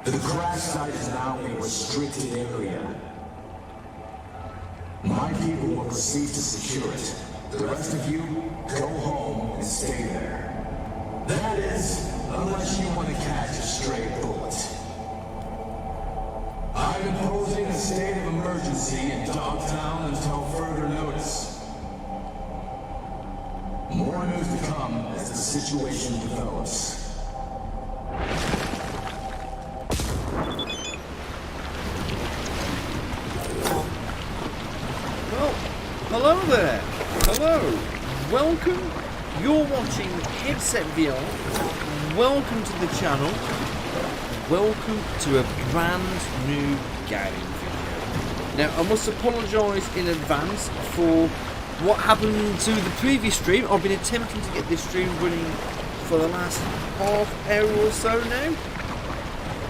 The crash site is now a restricted area. My people will proceed to secure it. The rest of you, go home and stay there. That is, unless you want to catch a stray bullet. I'm imposing a state of emergency in Dogtown until further notice. More news to come as the situation develops. Well, hello there. Hello. Welcome. You're watching Headset VR. Welcome to the channel. Welcome to a brand new gaming video. Now, I must apologise in advance for what happened to the previous stream. I've been attempting to get this stream running for the last half hour or so now.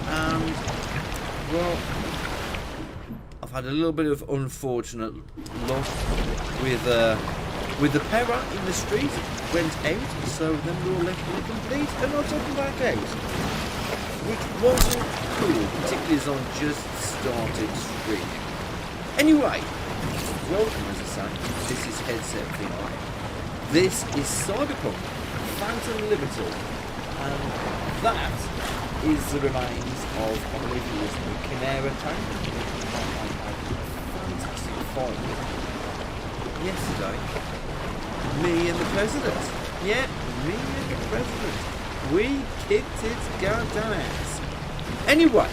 And, well, I've had a little bit of unfortunate luck with the power in the street. Went out, so then we were left incomplete and not taken back out. Which wasn't cool, particularly as I just started streaming. Anyway, welcome as I say, this is Headset VR. This is Cyberpunk, Phantom Liberty, and that is the remains of, I believe it was the Chimera tank. I had a fantastic fight yesterday. Me and the President. Yeah, me and the President. We kicked its goddamn ass. Anyway,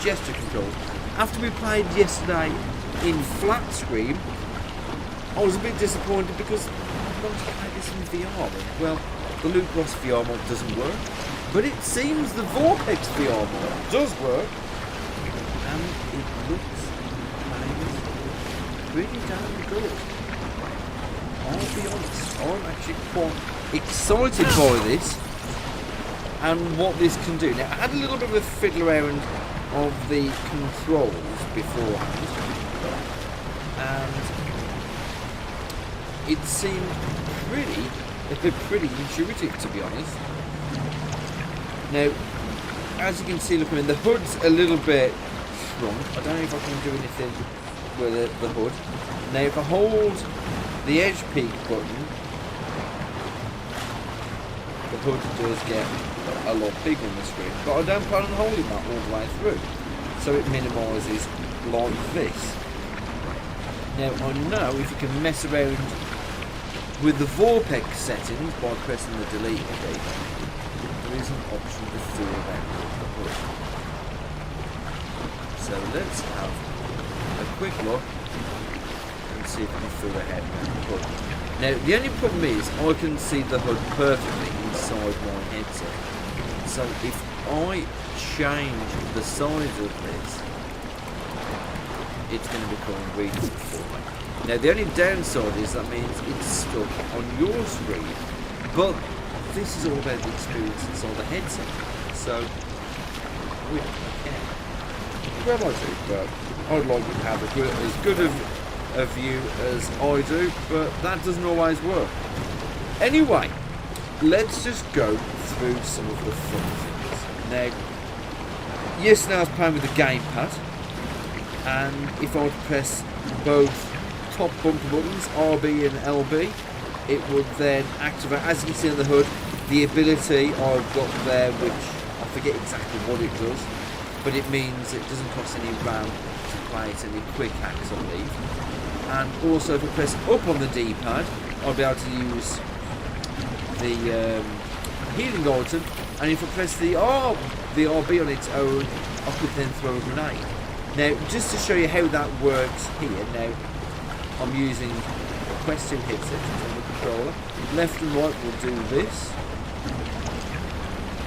gesture controls. After we played yesterday in flat screen, I was a bit disappointed because I wanted to play this in VR. And, well, the Luke Ross VR Mod doesn't work, but it seems the VorpX VR Mod does work, and it looks pretty damn good. I'll be honest, I'm actually quite excited by this and what this can do. Now, I had a little bit of a fiddle around of the controls beforehand, and it seemed pretty intuitive, to be honest. Now, as you can see, look, I mean, the hood's a little bit shrunk. I don't know if I can do anything with the hood. Now, if I hold the edge peak button, the hood does get a lot bigger on the screen, but I don't plan on holding that all the way through, so it minimises like this. Now, I know if you can mess around with the VorpX settings by pressing the delete key, there is an option to fool around with the hood. So let's have a quick look and see if we can fool ahead with the hood. Now, the only problem is I can see the hood perfectly inside my headset. So if I change the size of this, it's going to become readable for me. Now, the only downside is that means it's stuck on your screen, but this is all about the experience inside the headset. So, we don't care. Well, I do, but I'd like you to have as good a view as I do, but that doesn't always work. Anyway, let's just go through some of the fun things. Now, yesterday I was playing with the gamepad, and if I would press both top bumper buttons, RB and LB, it would then activate, as you can see on the hood, the ability I've got there, which I forget exactly what it does, but it means it doesn't cost any RAM to play it, any quick hacks, I believe. And also if I press up on the D-pad, I'll be able to use the healing item, and if I press the RB on its own, I could then throw a grenade. Now, just to show you how that works here, now I'm using a Quest 2 headset on the controller. Left and right will do this.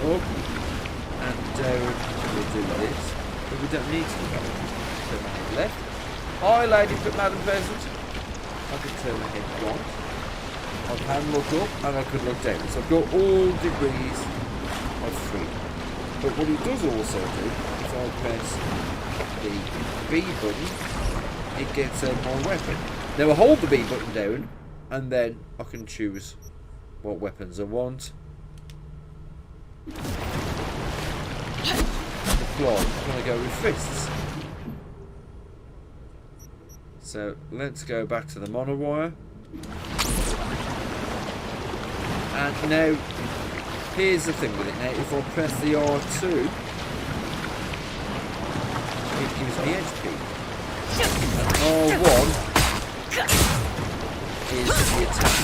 Up and down will do this. But we don't need to go. Turn my head left. Hi lady, Madam President. I can turn my head right. I can look up and I can look down. So I've got all degrees of freedom. But what it does also do, if I press the B button, it gets my weapon. Now I hold the B button down, and then I can choose what weapons I want. Deploy. I'm going to go with fists. So let's go back to the monowire. And now, here's the thing with it. Now, if I press the R2, it gives me HP. And R1 is the attack.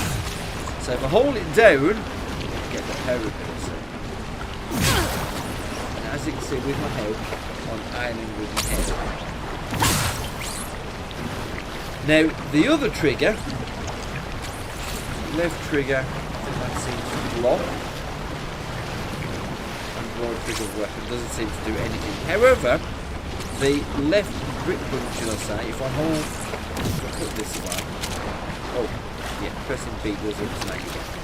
So if I hold it down, I get the power ability. And as you can see with my head, I'm aiming with my head. Now, the other trigger, left trigger, I think that seems to block. And the right trigger of the weapon doesn't seem to do anything. However, the left grip button, should I say, if I hold, if I put this away, oh, yeah, pressing B does it to make it weapons.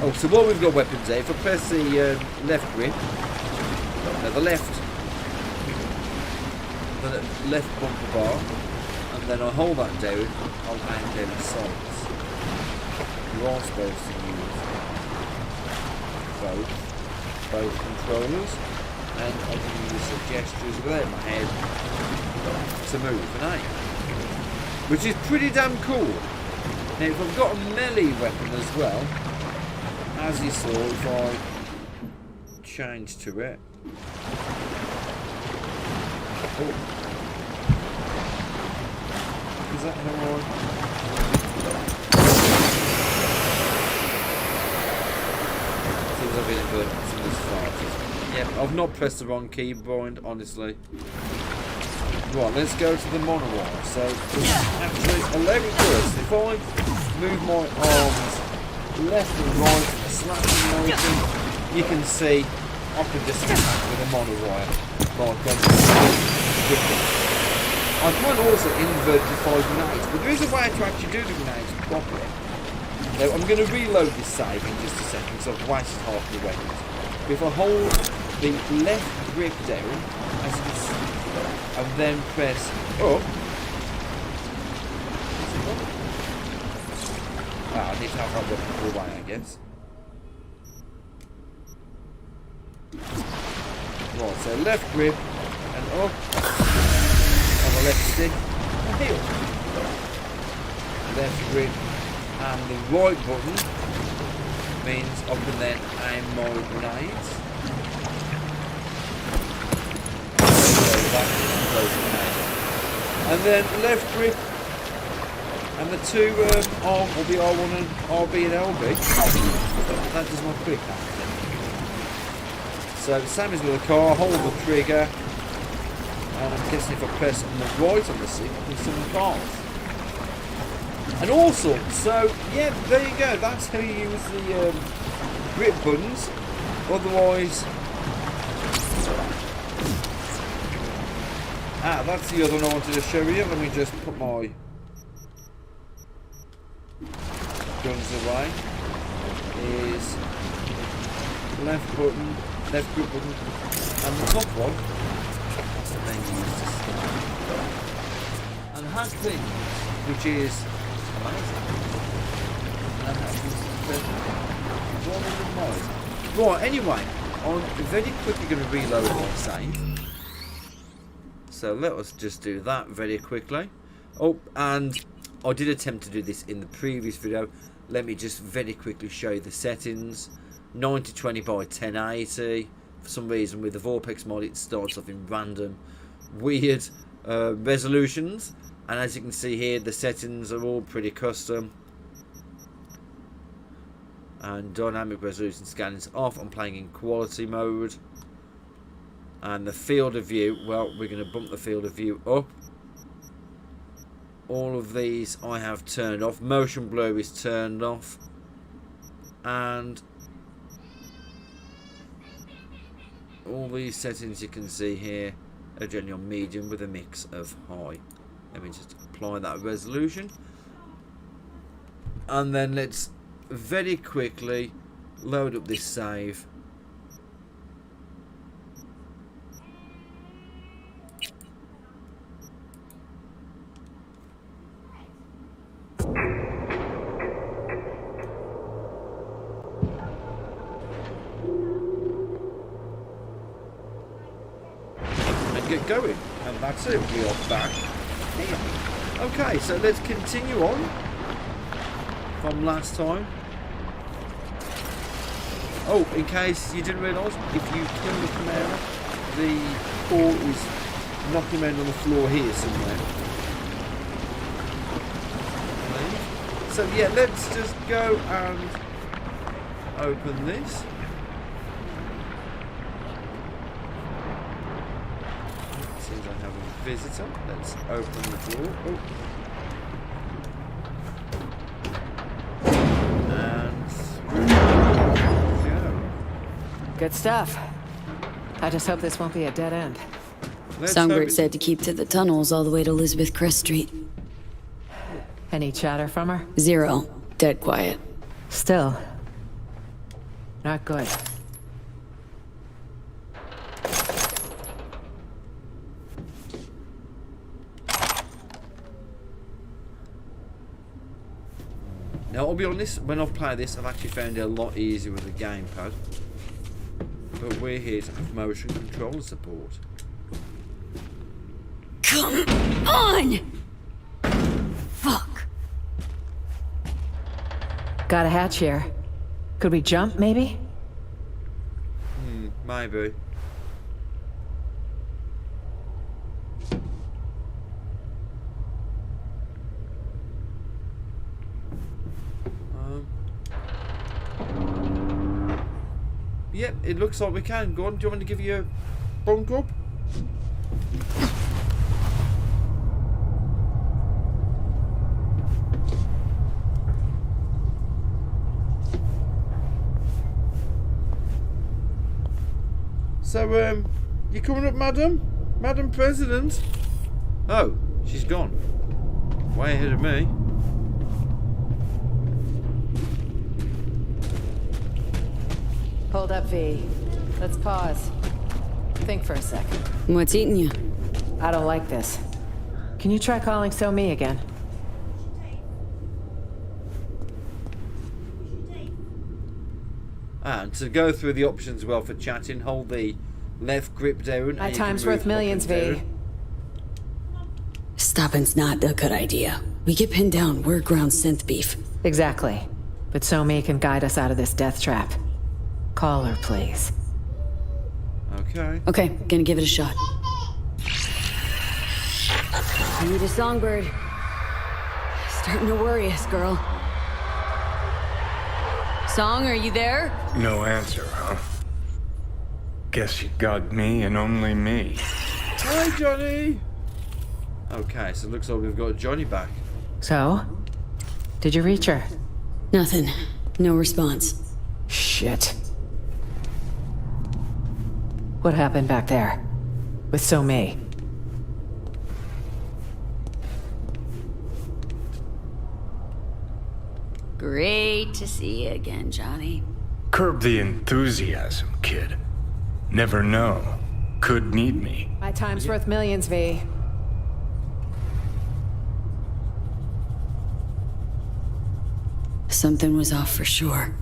Oh, so while we've got weapons there, if I press the left grip, no, the left bumper bar, and then I hold that down, I'll aim down the sides. You are supposed to use both controllers, and I can use the gestures without my head to move and aim, which is pretty damn cool. Now if I've got a melee weapon as well, as you saw, if I change to it, oh. Is that how I... Seems I've been inverted from this far. Yeah, I've not pressed the wrong keybind, honestly. Right, let's go to the monowire. So, actually, 11 first. If I move my arms left and right, slapping motion, you can see I can just attack with a monowire. Like, I can also invert the 5 grenades, but there is a way to actually do the grenades properly. Now, I'm going to reload this save in just a second, so I've wasted half the weapons. But if I hold the left grip down, as you can see, and then press up, I need to have that weapon all the way, I guess. Right, so left grip and up. On the left stick, and heal. Left grip and the right button means I can then aim my grenades. And then left grip and the two R, or the R1 and RB and LB. That does my quick action. So same as with the car, hold the trigger. And I'm guessing if I press on the right on the stick, I can summon cars. And all sorts. So, yeah, there you go. That's how you use the grip buttons. Otherwise... that's the other one I wanted to show you. Let me just put my guns away. Is left button, left grip button, and the top one. And has things, which is amazing. And that is right, anyway, I'm very quickly going to reload my save. So let us just do that very quickly. Oh, and I did attempt to do this in the previous video. Let me just very quickly show you the settings. 9020 by 1080. For some reason with the VorpX mod it starts off in random weird resolutions, and as you can see here the settings are all pretty custom, and dynamic resolution scanning is off. I'm playing in quality mode, and the field of view, well, we're going to bump the field of view up. All of these I have turned off. Motion blur is turned off, and all these settings you can see here are generally on medium with a mix of high. Let me just apply that resolution, and then let's very quickly load up this save. get going. And that's it. We are back here. Okay, so let's continue on from last time. Oh, in case you didn't realise, if you kill the Chimera, the core is knocking around on the floor here somewhere. So yeah, let's just go and open this. Seems I have a visitor. Let's open the door. Oh. And Good stuff. I just hope this won't be a dead end. Songbird said to keep to the tunnels all the way to Elizabeth Crest Street. Any chatter from her? 0. Dead quiet. Still. Not good. Now, I'll be honest, when I've played this, I've actually found it a lot easier with the gamepad. But we're here to have motion control support. Come on! Fuck. Got a hatch here. Could we jump, maybe? Maybe. Yep, it looks like we can. Go on, do you want me to give you a bunk up? So, you coming up, madam? Madam President? Oh, she's gone. Way ahead of me. Hold up, V. Let's pause. Think for a second. What's eating you? I don't like this. Can you try calling So Me again? And to go through the options well for chatting, hold the left grip down. My time's worth millions, V. Stopping's not a good idea. We get pinned down, we're ground synth beef. Exactly. But So Me can guide us out of this death trap. Call her, please. Okay. Okay, gonna give it a shot. Need a Songbird. Starting to worry us, girl. Song, are you there? No answer, huh? Guess you got me and only me. Hi, Johnny! Okay, so it looks like we've got Johnny back. So? Did you reach her? Nothing. No response. Shit. What happened back there? With So Me? Great to see you again, Johnny. Curb the enthusiasm, kid. Never know. Could need me. My time's worth millions, V. Something was off for sure.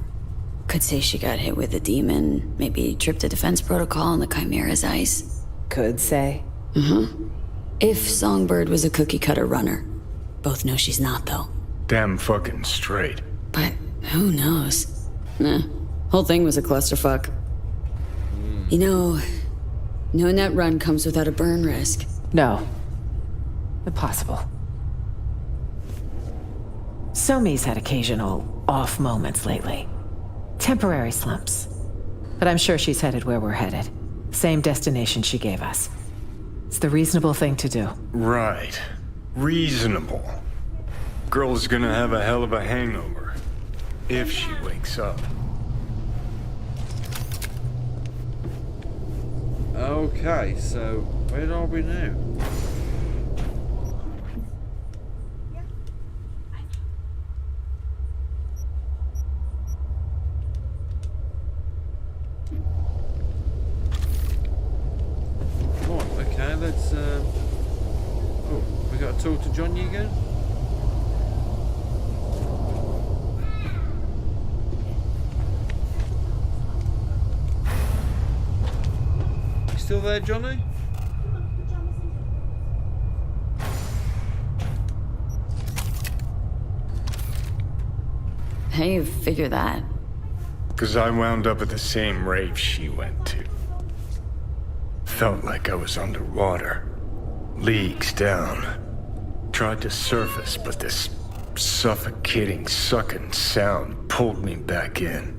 Could say she got hit with a demon, maybe tripped a defense protocol on the Chimera's ice. Could say. If Songbird was a cookie-cutter runner. Both know she's not, though. Damn fucking straight. But who knows? Whole thing was a clusterfuck. You know, no net run comes without a burn risk. No. Impossible. So Me's had occasional off moments lately. Temporary slumps. But I'm sure she's headed where we're headed. Same destination she gave us. It's the reasonable thing to do. Right. Reasonable. Girl's gonna have a hell of a hangover. If she wakes up. Okay, so where are we now? Right, okay, let's oh, we gotta talk to Johnny again? Still there, Johnny? How do you figure that? Because I wound up at the same rave she went to. Felt like I was underwater. Leagues down. Tried to surface, but this suffocating, sucking sound pulled me back in.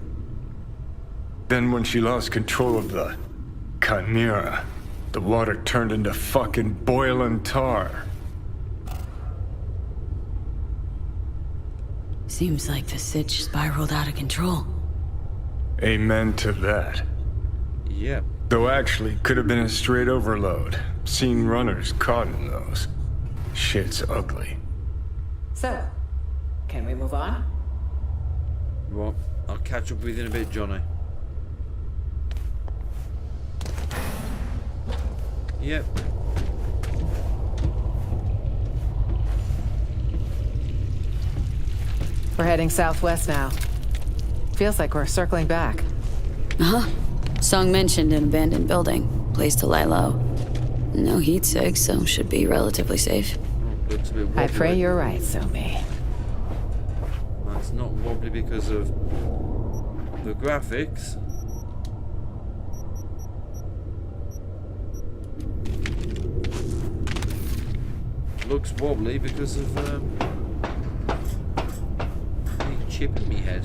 Then when she lost control of the Chimera, the water turned into fucking boiling tar. Seems like the sitch spiraled out of control. Amen to that. Yep. Though actually, could have been a straight overload. Seen runners caught in those. Shit's ugly. So, can we move on? Well, I'll catch up with you in a bit, Johnny. Yep. We're heading southwest now. Feels like we're circling back. Uh-huh. Song mentioned an abandoned building. Place to lie low. No heat sig, so should be relatively safe. Looks a bit wobbly. I pray you're right, Somi. That's not wobbly because of the graphics. Looks wobbly because of the chip in me head.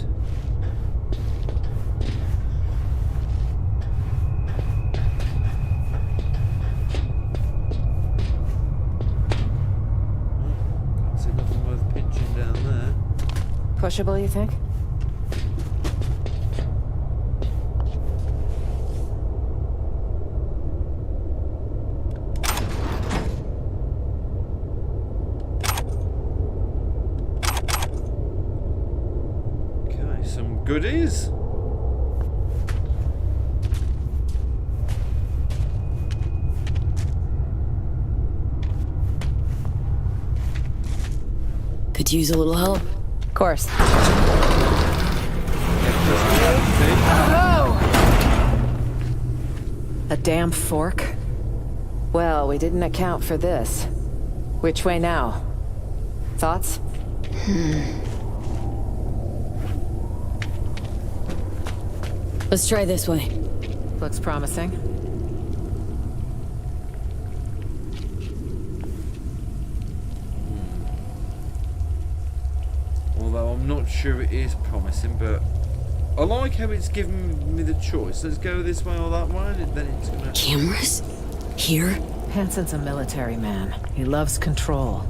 Can't see nothing worth pinching down there. Pushable, you think? Goodies. Could use a little help. Of course. A damn fork? Well, we didn't account for this. Which way now? Thoughts? Let's try this way. Looks promising. Although I'm not sure it is promising, but I like how it's given me the choice. Let's go this way or that way, and then it's gonna... Cameras? Here? Hansen's a military man. He loves control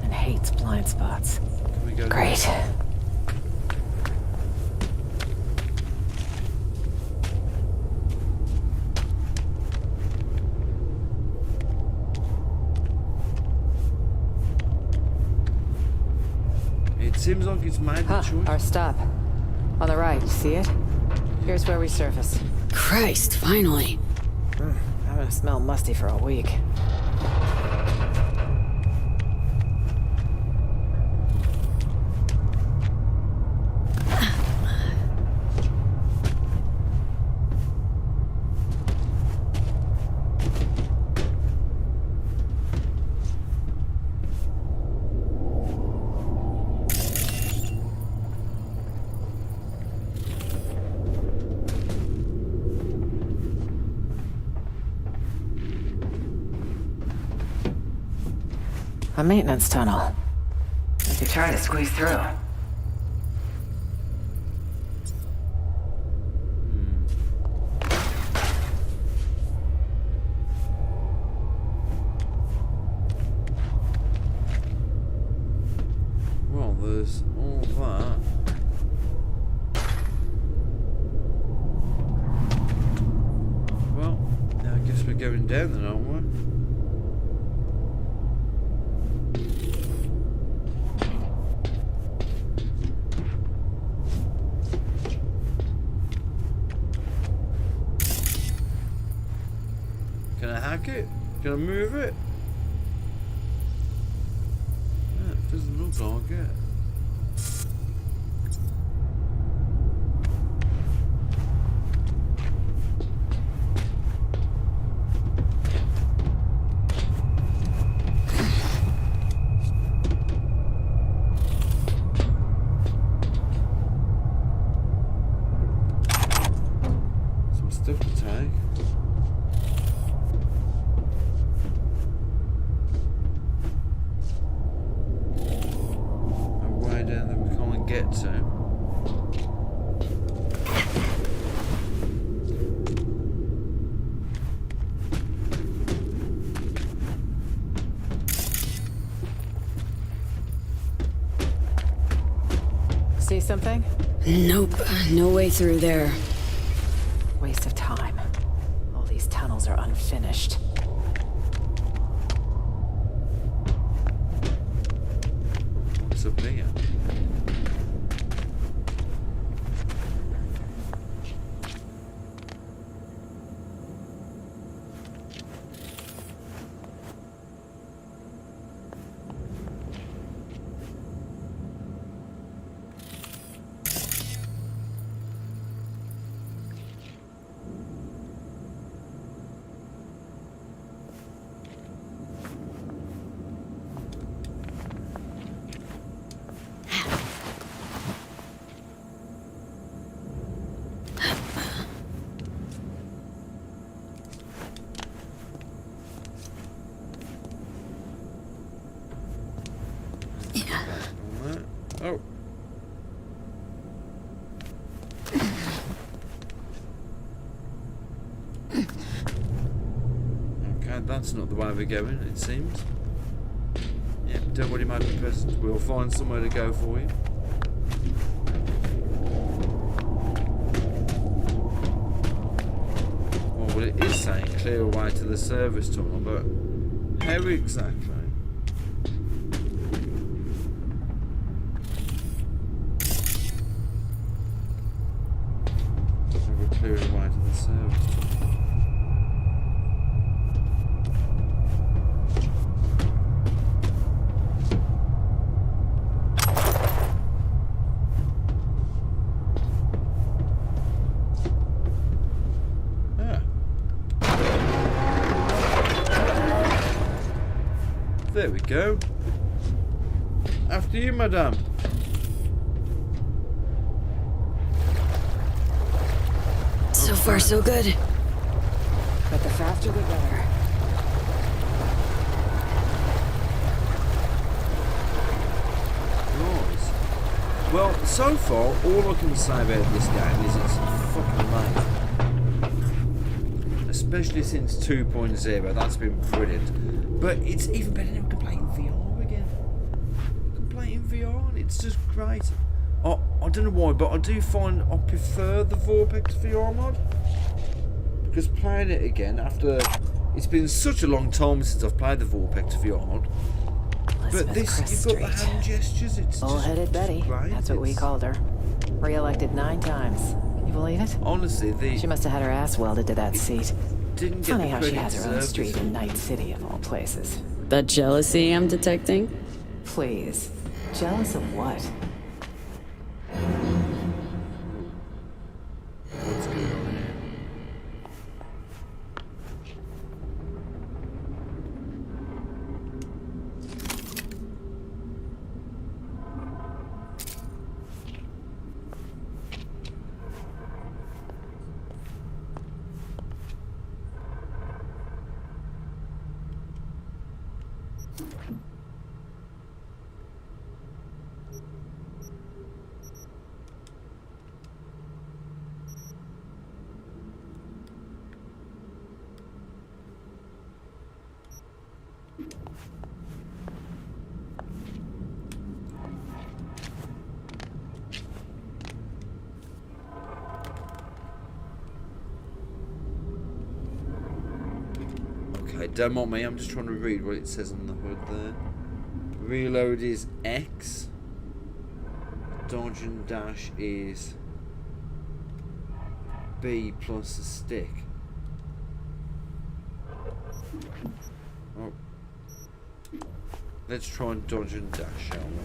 and hates blind spots. Can we go Great. this way? It seems like it's made the choice. Our stop. On the right, see it? Here's where we surface. Christ, finally. I'm gonna smell musty for a week. A maintenance tunnel. We could try to squeeze through. Well, there's all that. Well, now I guess we're going down then, aren't we? Can I hack it? Can I move it? Yeah, it doesn't look like it. stuff to take. And way down that we can't get to. See something? Nope, no way through there. Waste of time. All these tunnels are unfinished. What's up here? Oh. Okay, that's not the way we're going, it seems. Yeah, don't worry, my person. We'll find somewhere to go for you. Well, it is saying clear away to the service tunnel, but how exactly? Clear away to the service tunnel. There we go. After you, madame. So far, so good. But the faster the better. Nice. Well, so far, all I can say about this game is it's fucking amazing. Especially since 2.0, that's been brilliant. But it's even better now to play in VR again. I can play in VR and it's just great. I don't know why, but I do find I prefer the VorpX VR mod. Because playing it again after... It's been such a long time since I've played the VorpX VR mod. But this, you've got the hand gestures, it's Bull-headed just Betty, great. that's what we called her. Re-elected 9 times. Can you believe it? Honestly, She must have had her ass welded to that seat. didn't get Funny the how credit she has her own deserved. street in Night City of all places. That jealousy I'm detecting? Please. Jealous of what? What's going on here? Okay, don't mind me, I'm just trying to read what it says on the hood there. Reload is X. Dodge and dash is B plus a stick. Oh. Let's try and dodge and dash, shall we?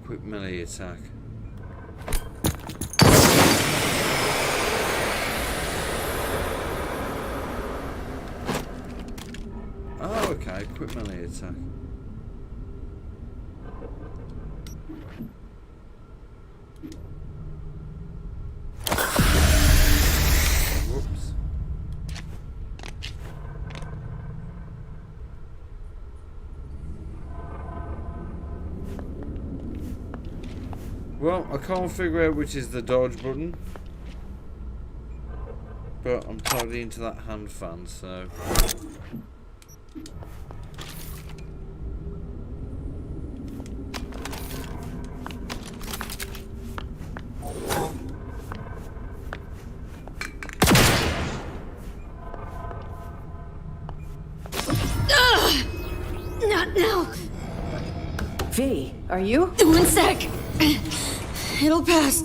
quick melee attack. Oh, okay, quick melee attack. Whoops. Well, I can't figure out which is the dodge button, but I'm totally into that hand fan, so. Not now. V, are you? 1 sec. It'll pass.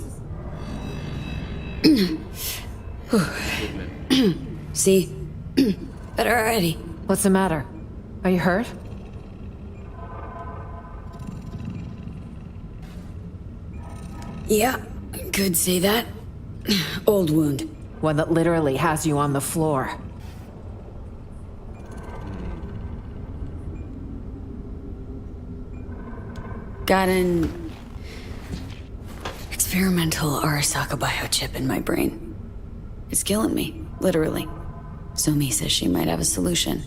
See? Better already. What's the matter? Are you hurt? Yeah, could say that. Old wound. One that literally has you on the floor. Got an experimental Arasaka biochip in my brain. It's killing me, literally. Somi says she might have a solution.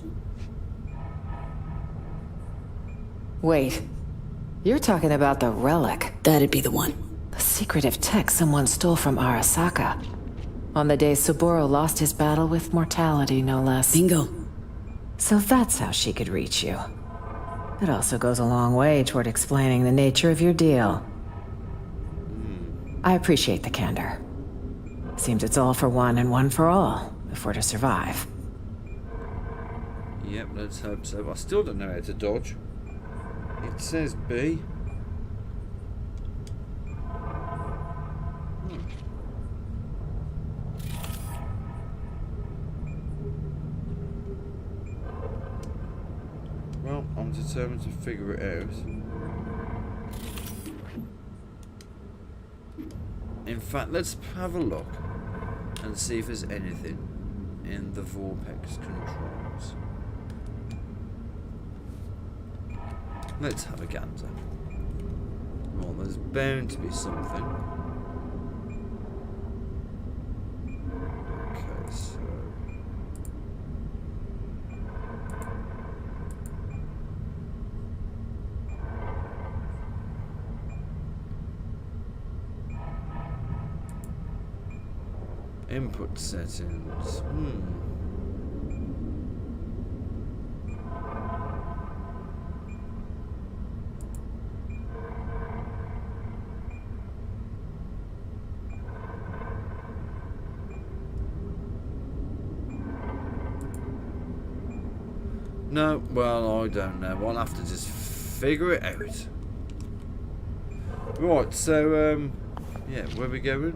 Wait. You're talking about the relic. That'd be the one. The secretive tech someone stole from Arasaka. On the day Saburo lost his battle with mortality, no less. Bingo. So that's how she could reach you. It also goes a long way toward explaining the nature of your deal. I appreciate the candor. Seems it's all for one and one for all, if we're to survive. Yep, let's hope so. I still don't know how to dodge. It says B. Well, I'm determined to figure it out. In fact, let's have a look and see if there's anything in the VorpX controls. Let's have a gander. Well, there's bound to be something. Okay, so... input settings. No, well, I don't know. I'll have to just figure it out. Right, so, yeah, where are we going?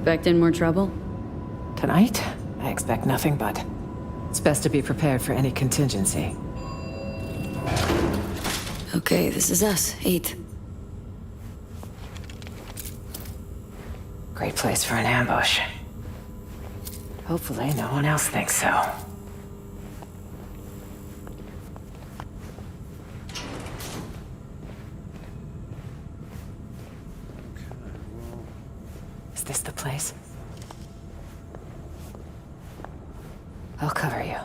Expecting more trouble? Tonight, I expect nothing but. It's best to be prepared for any contingency. Okay, this is us. 8. Great place for an ambush. Hopefully, no one else thinks so. Is this the place? I'll cover you.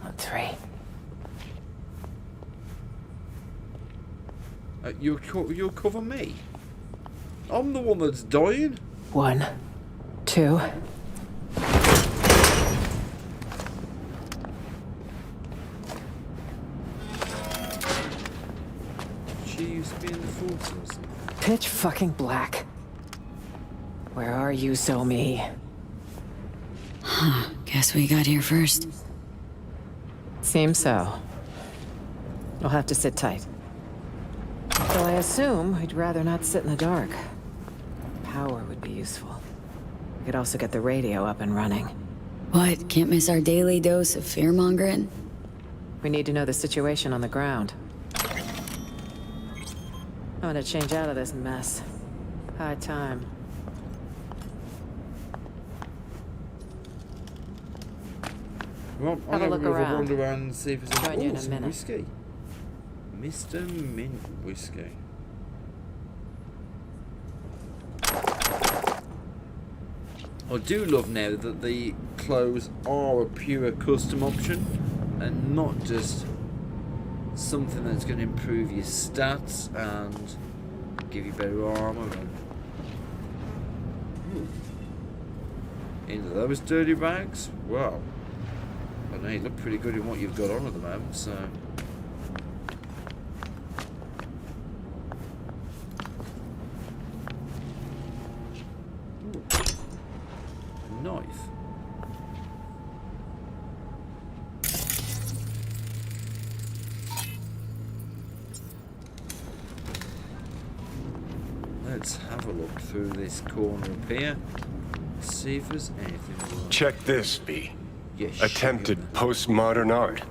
On 3. You'll cover me? I'm the one that's dying? 1, 2. she used to be in the force or something. Pitch fucking black. Where are you, Somi? Guess we got here first. Seems so. You'll have to sit tight. Though I assume we'd rather not sit in the dark. Power would be useful. We could also get the radio up and running. What? Can't miss our daily dose of fear-mongering? We need to know the situation on the ground. I'm gonna change out of this mess. High time. Well, Have a I'll look have a around. wander around and see if there's Join you in a some minute. whiskey. Mr. Mint Whiskey. I do love now that the clothes are a pure custom option and not just something that's going to improve your stats and give you better armor. Into those dirty bags? Wow. I know you look pretty good in what you've got on at the moment, so. Ooh. A knife. Let's have a look through this corner up here. See if there's anything. Check this, B. Yeah, Attempted sure. postmodern art.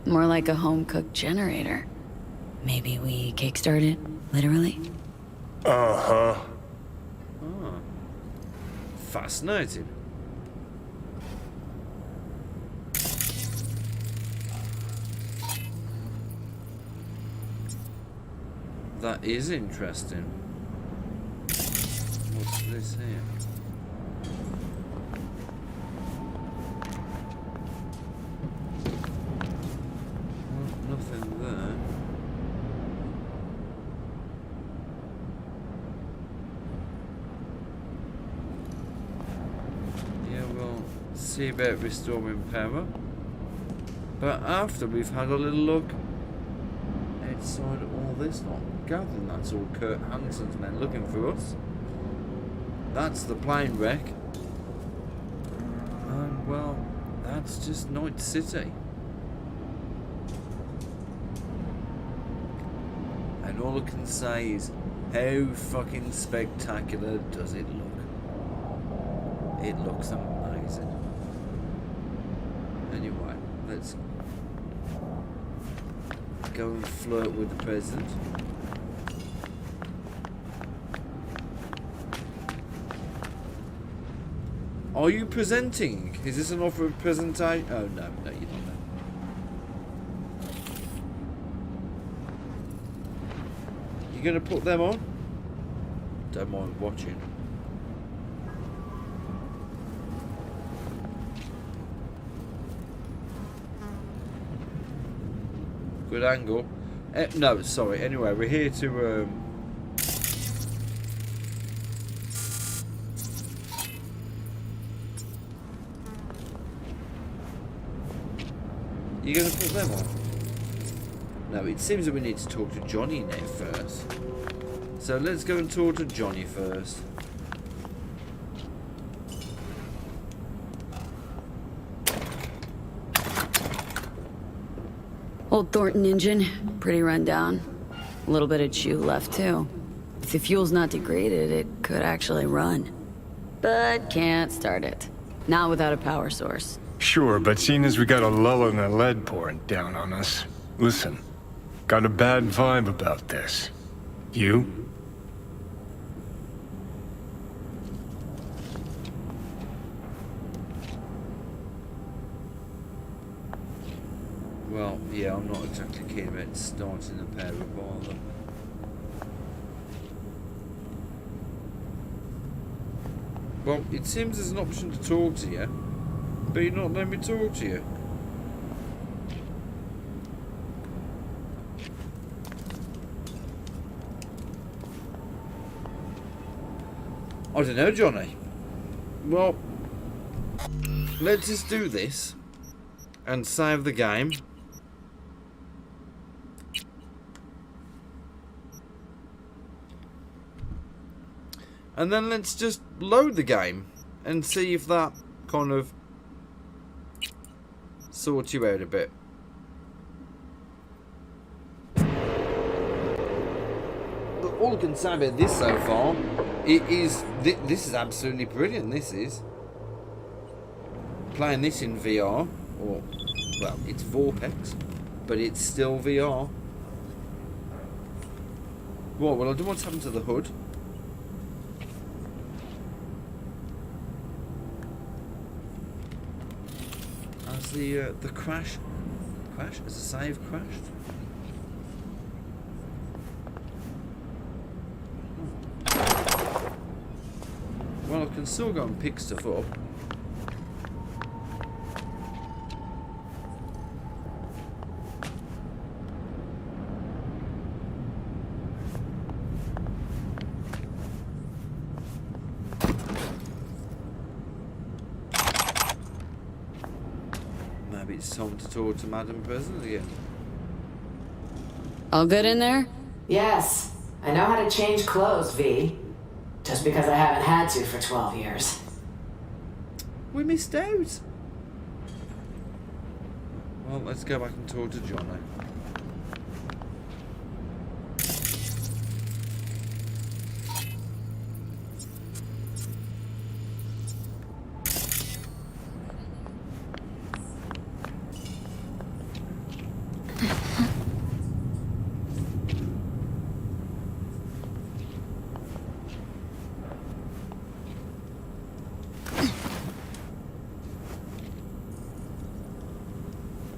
More like a home-cooked generator. Maybe we kickstart it, literally? Uh-huh. Ah. Fascinating. That is interesting. What's this here? Well, nothing there. Yeah, we'll see about restoring power. But after we've had a little look outside all this lot, gathering that's all Kurt Hansen's men looking for us. That's the plane wreck. And well, that's just Night City. And all I can say is, how fucking spectacular does it look? It looks amazing. Anyway, let's go and flirt with the president. Are you presenting? Is this an offer of presentation? Oh no, no, you're not. You gonna put them on? Don't mind watching. Good angle. No, sorry. Anyway, we're here to. You gonna put them on? No, it seems that we need to talk to Johnny now first. So let's go and talk to Johnny first. Old Thornton engine, pretty run down. A little bit of chew left too. If the fuel's not degraded, it could actually run. But can't start it. Not without a power source. Sure, but seeing as we got a lull in the lead pouring down on us. Listen, got a bad vibe about this. You? Well, yeah, I'm not exactly keen about starting a pair of either. Well, it seems there's an option to talk to you, but you're not letting me talk to you. I don't know, Johnny. Well, let's just do this and save the game. And then let's just load the game and see if that kind of sorts you out a bit. But all I can say about this so far, this is absolutely brilliant. This is playing this in VR, or well, it's VorpX, but it's still VR. What? Well, I don't know what's happened to the hood. Has the crash? Has the save crashed? Well, I can still go and pick stuff up. Maybe it's time to talk to Madam President again. All good in there? Yes, I know how to change clothes, V. Just because I haven't had to for 12 years. We missed out. Well, let's go back and talk to Jono.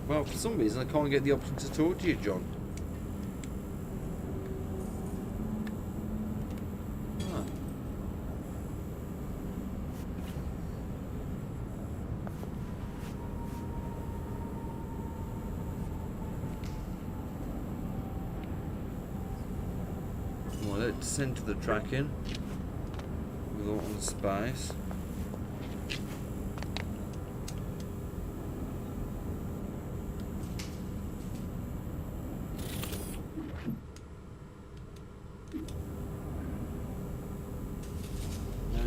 Well, for some reason I can't get the option to talk to you, John. Ah. Well, let's center the track in with all the space.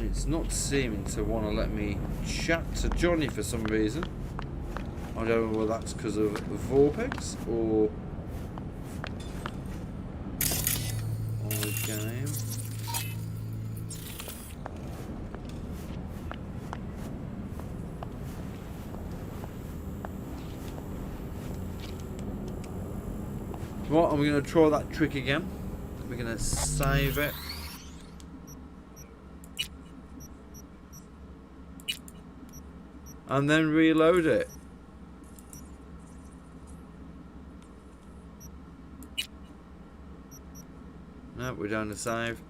It's not seeming to want to let me chat to Johnny for some reason. I don't know whether that's because of VorpX or the game. Well, I'm going to try that trick again. We're going to save it. And then reload it. No, we're down to save.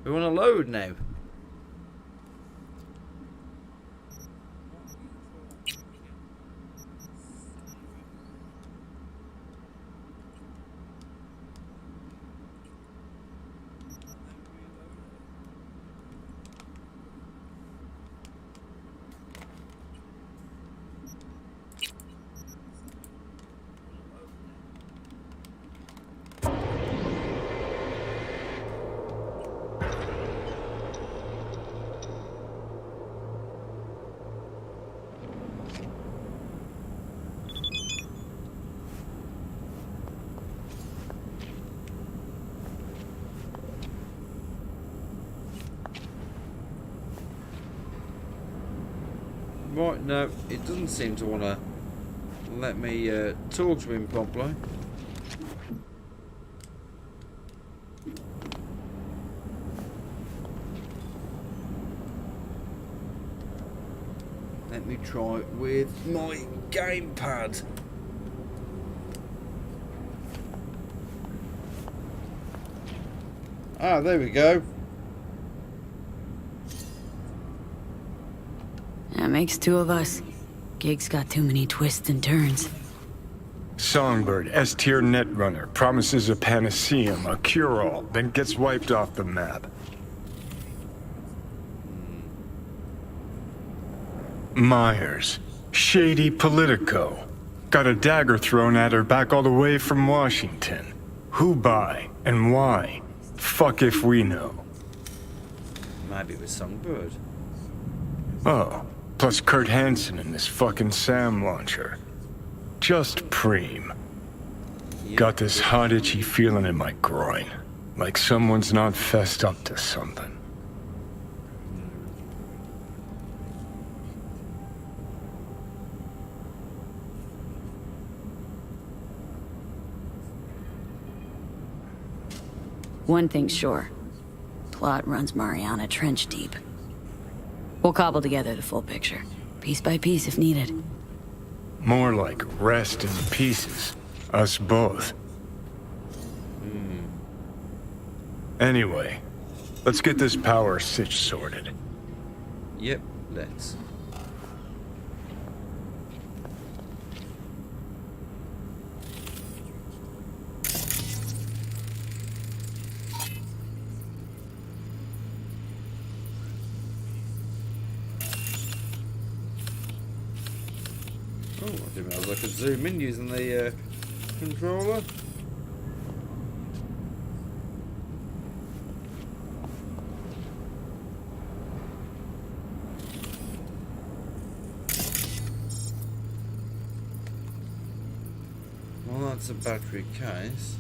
We want to load now. Right, no, it doesn't seem to want to let me talk to him properly. Let me try it with my gamepad. Ah, there we go. That makes two of us. Gig's got too many twists and turns. Songbird, S-tier netrunner, promises a panaceum, a cure-all, then gets wiped off the map. Myers, shady politico. Got a dagger thrown at her back all the way from Washington. Who by and why? Fuck if we know. Maybe it was Songbird. Oh, plus Kurt Hansen and this fucking SAM launcher. Just preem. Yeah. Got this hot itchy feeling in my groin. Like someone's not fessed up to something. One thing's sure. Plot runs Mariana trench deep. We'll cobble together the full picture, piece by piece if needed. More like rest in pieces. Us both. Anyway, let's get this power sitch sorted. Yep, let's. Oh, I didn't realize I could zoom in using the controller. Well, that's a battery case.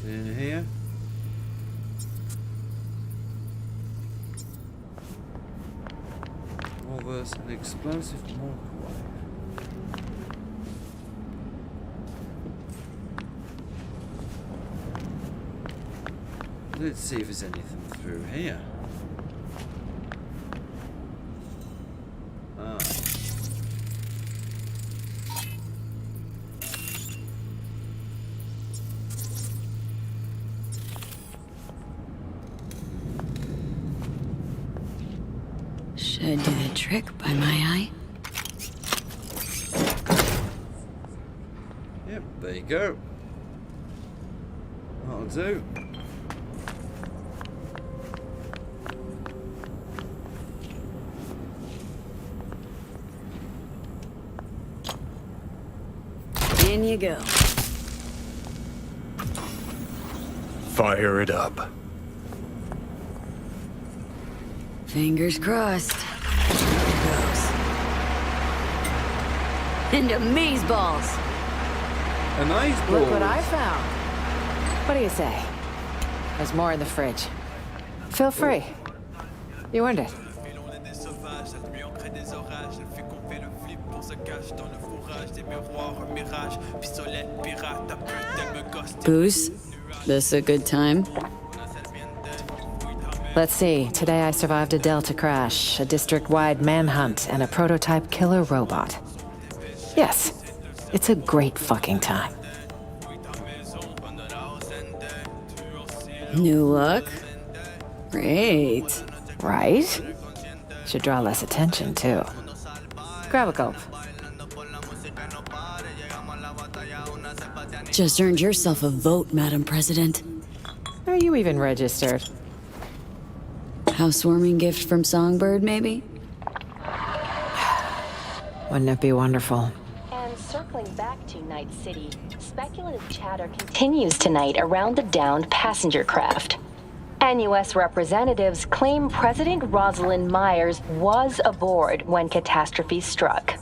In here. Well, there's an explosive microwave. Let's see if there's anything through here. Ah. Should do the trick by my eye. Yep, there you go. That'll do. In you go. Fire it up. Fingers crossed. Here it goes. Into mazeballs. A nice ball. Look what I found. What do you say? There's more in the fridge. Feel free. You earned it. Booze? This a good time? Let's see. Today I survived a Delta crash, a district-wide manhunt, and a prototype killer robot. Yes, it's a great fucking time. New look? Great. Right? Should draw less attention, too. Grab a gulp. Just earned yourself a vote, Madam President. Are you even registered? Housewarming gift from Songbird, maybe? Wouldn't it be wonderful? And circling back to Night City, speculative chatter continues tonight around the downed passenger craft. NUS representatives claim President Rosalind Myers was aboard when catastrophe struck.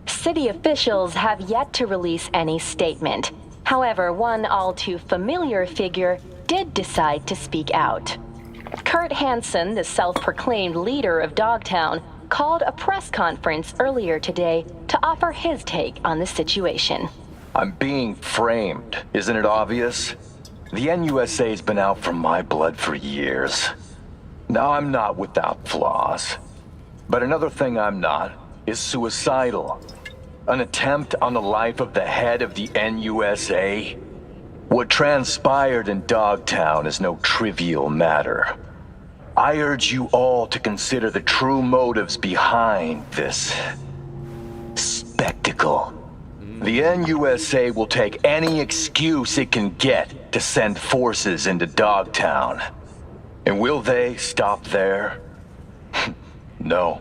City officials have yet to release any statement. However, one all too familiar figure did decide to speak out. Kurt Hansen, the self-proclaimed leader of Dogtown, called a press conference earlier today to offer his take on the situation. I'm being framed. Isn't it obvious? The NUSA's been out for my blood for years. Now, I'm not without flaws. But another thing I'm not is suicidal. An attempt on the life of the head of the NUSA? What transpired in Dogtown is no trivial matter. I urge you all to consider the true motives behind this spectacle. The NUSA will take any excuse it can get to send forces into Dogtown. And will they stop there? No.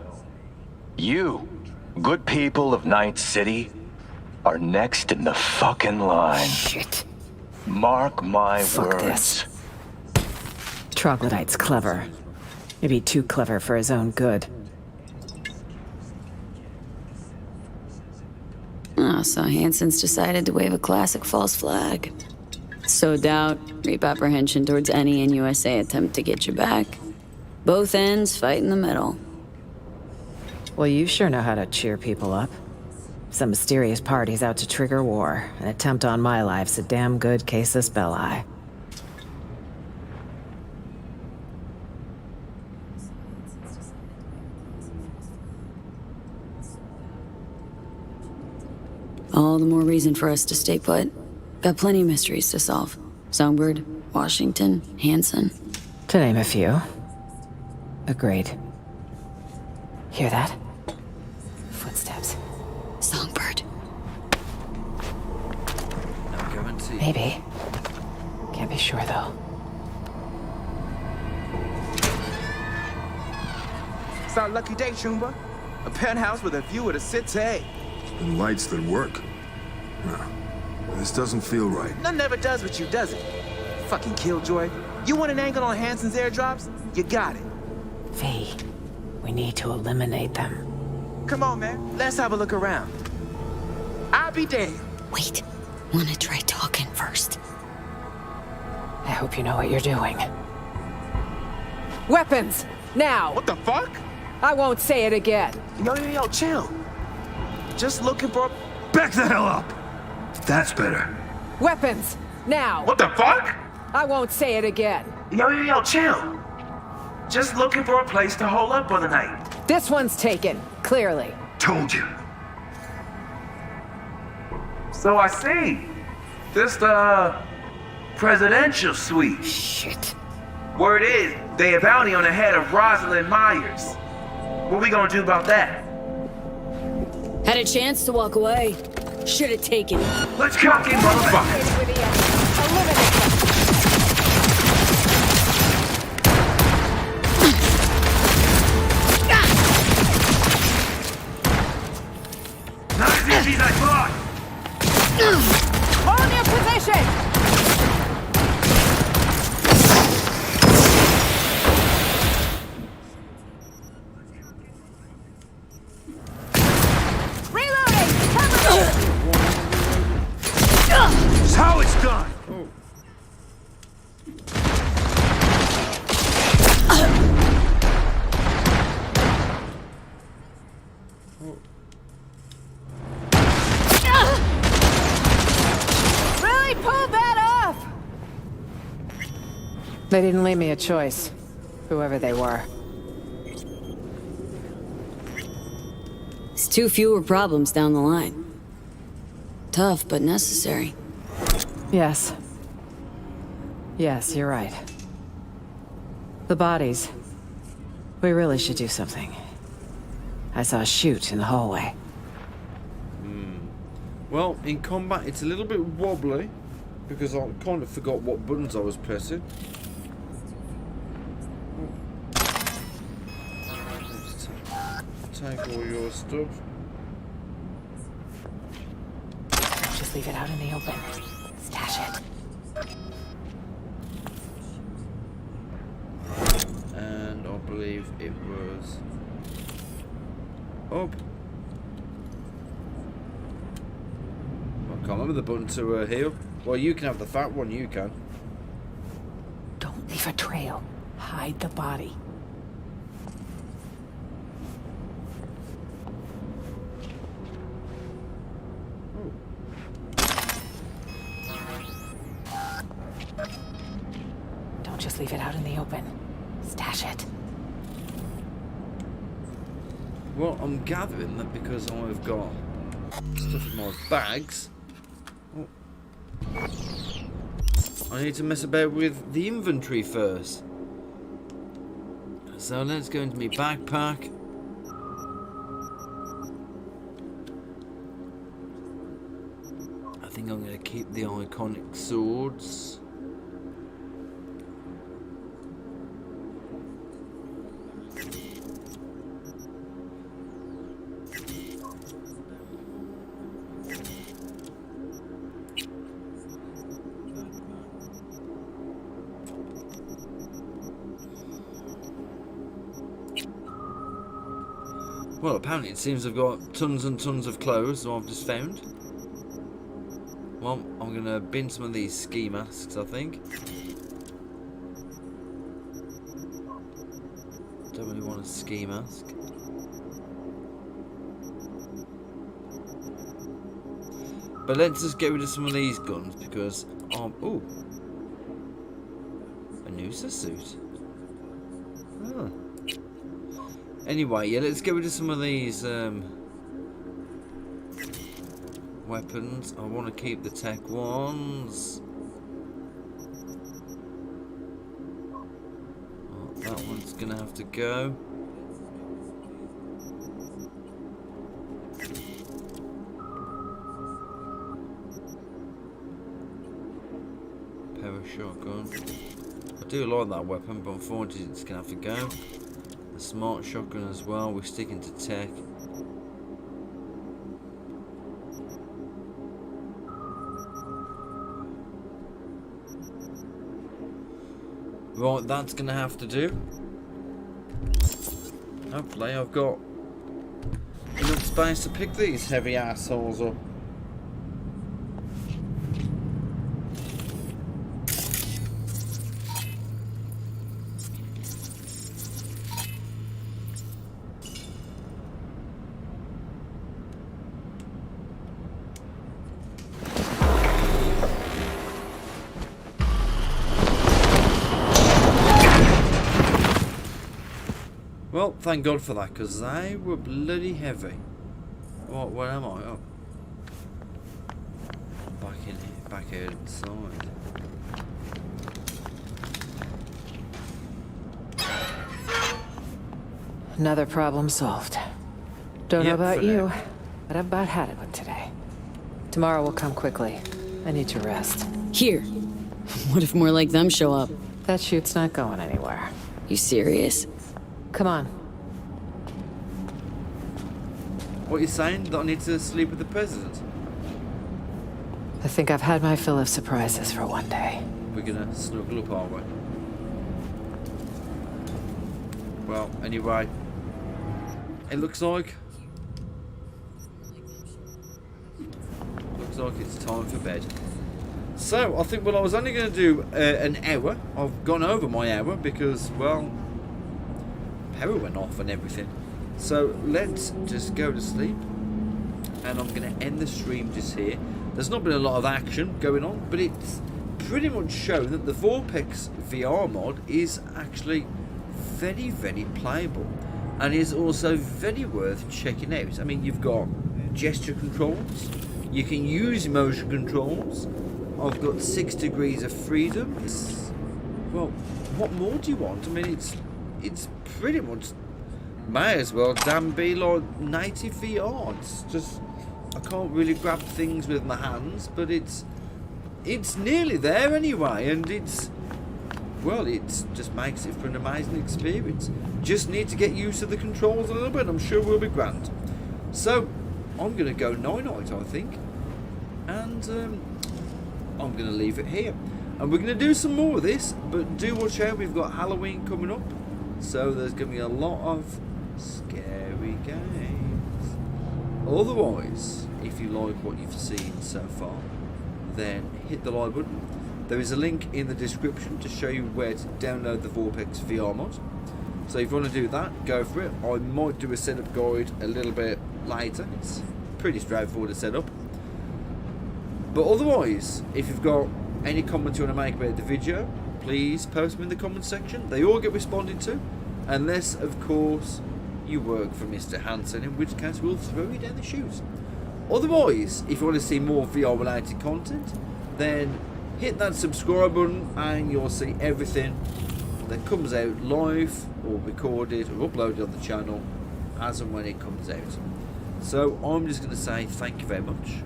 You, good people of Night City, are next in the fucking line. Shit. Mark my Fuck words. this. Troglodyte's clever. Maybe too clever for his own good. Oh, so Hansen's decided to wave a classic false flag. So doubt, reap apprehension towards any NUSA attempt to get you back. Both ends fight in the middle. Well, you sure know how to cheer people up. Some mysterious party's out to trigger war. An attempt on my life's a damn good casus belli. All the more reason for us to stay put. Got plenty of mysteries to solve. Songbird, Washington, Hansen. To name a few. Agreed. Hear that? Footsteps. Songbird. No guarantee. Maybe. Can't be sure, though. It's our lucky day, Chumba. A penthouse with a view of the city. And lights that work. No, this doesn't feel right. None ever does with you, does it? Fucking killjoy. You want an angle on Hansen's airdrops? You got it. V, we need to eliminate them. Come on, man. Let's have a look around. I'll be damned. Wait, wanna try talking first? I hope you know what you're doing. Weapons! Now! What the fuck? I won't say it again. Yo, chill. Just looking for... Back the hell up! That's better. Weapons! Now! What the fuck? I won't say it again. Yo, chill. Just looking for a place to hole up for the night. This one's taken, clearly. Told you. So I see. This the presidential suite. Shit. Word is, they have bounty on the head of Rosalind Myers. What we gonna do about that? Had a chance to walk away. Should have taken it. Let's cock in, motherfuckers. Not as easy as I thought. Hold your position! It's how it's done. Really pulled that off! They didn't leave me a choice, whoever they were. It's too fewer problems down the line. Tough, but necessary. Yes. Yes, you're right. The bodies. We really should do something. I saw a chute in the hallway. Well, in combat, it's a little bit wobbly because I kind of forgot what buttons I was pressing. Take all your stuff. Just leave it out in the open. Stash it. And I believe it was up. I can't remember the button to heal. Well, you can have the fat one, you can. Don't leave a trail. Hide the body. Don't just leave it out in the open. Stash it. Well, I'm gathering that because I've got stuff in my bags, I need to mess about with the inventory first. So let's go into my backpack. I think I'm going to keep the iconic swords. Well, apparently it seems I've got tons and tons of clothes, so I've just found. Well, I'm going to bin some of these ski masks, I think. Don't really want a ski mask. But let's just get rid of some of these guns because... ooh. A Noosa suit. Oh. Anyway, yeah, let's get rid of some of these weapons. I want to keep the tech ones. Oh, that one's going to have to go. Power shotgun. I do like that weapon, but unfortunately it's going to have to go. The smart shotgun as well. We're sticking to tech. Right, that's going to have to do. Hopefully I've got enough space to pick these heavy assholes up. Well, thank God for that, because they were bloody heavy. What? Where am I? Oh, back in here, back out inside. Another problem solved. Don't know about you, but I've about had it with today. Tomorrow will come quickly. I need to rest. Here. What if more like them show up? That shoot's not going anywhere. You serious? Come on. What are you saying? That I need to sleep with the president? I think I've had my fill of surprises for one day. We're gonna snuggle up, aren't we? Well, anyway, it looks like it's time for bed. So I think, well, I was only going to do an hour. I've gone over my hour because, well, power went off and everything. So let's just go to sleep, and I'm going to end the stream just here. There's not been a lot of action going on, but it's pretty much shown that the VorpX VR mod is actually very, very playable, and is also very worth checking out. I mean, you've got gesture controls, you can use motion controls. I've got 6 degrees of freedom. Well, what more do you want? I mean, it's pretty much, may as well damn be like native VR. It's just, I can't really grab things with my hands, but it's nearly there anyway, and well, it just makes it for an amazing experience. Just need to get used to the controls a little bit. I'm sure we'll be grand. So I'm gonna go night-night, I think, and I'm going to leave it here. And we're going to do some more of this, but do watch out, we've got Halloween coming up, so there's going to be a lot of scary games. Otherwise, if you like what you've seen so far, then hit the like button. There is a link in the description to show you where to download the VorpX VR mod. So if you want to do that, go for it. I might do a setup guide a little bit later. It's pretty straightforward to set up. But otherwise, if you've got any comments you want to make about the video, please post them in the comment section. They all get responded to, unless, of course, you work for Mr. Hansen, in which case we'll throw you down the chute. Otherwise, if you want to see more VR related content, then hit that subscribe button and you'll see everything that comes out live or recorded or uploaded on the channel as and when it comes out. So I'm just going to say thank you very much.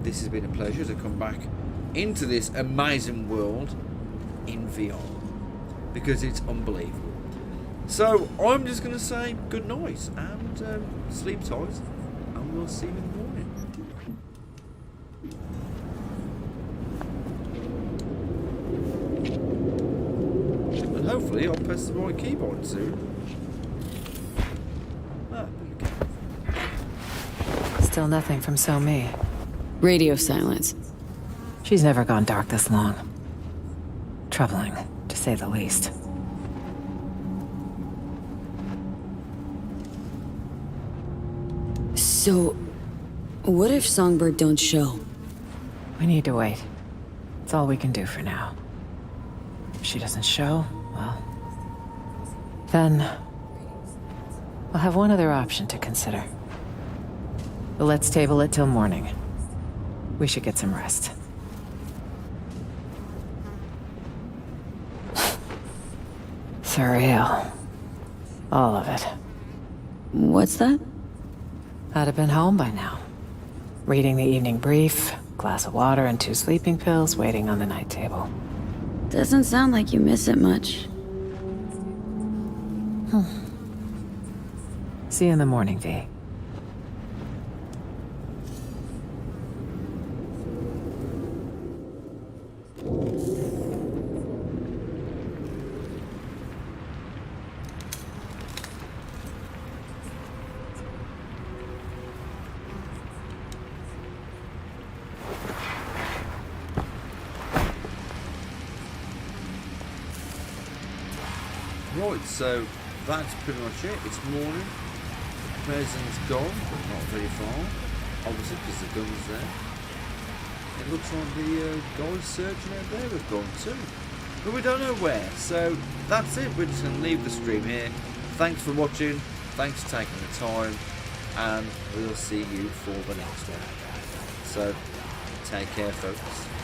This has been a pleasure to come back into this amazing world in VR, because it's unbelievable. So I'm just going to say good night and sleep tight, and we'll see you in the morning. And hopefully I'll press the right keyboard soon. Still nothing from So-Mi. Radio silence. She's never gone dark this long. Troubling, to say the least. So, what if Songbird don't show? We need to wait. It's all we can do for now. If she doesn't show, well... then... we'll have one other option to consider. But let's table it till morning. We should get some rest. R.E.A.L. All of it. What's that? I'd have been home by now. Reading the evening brief, glass of water and 2 sleeping pills waiting on the night table. Doesn't sound like you miss it much. See you in the morning, V. Right, so that's pretty much it. It's morning. President's gone, but not very far. Obviously, because the gun's there. It looks like the guys searching out there have gone too. But we don't know where. So that's it. We're just going to leave the stream here. Thanks for watching. Thanks for taking the time. And we'll see you for the next one. So, take care, folks.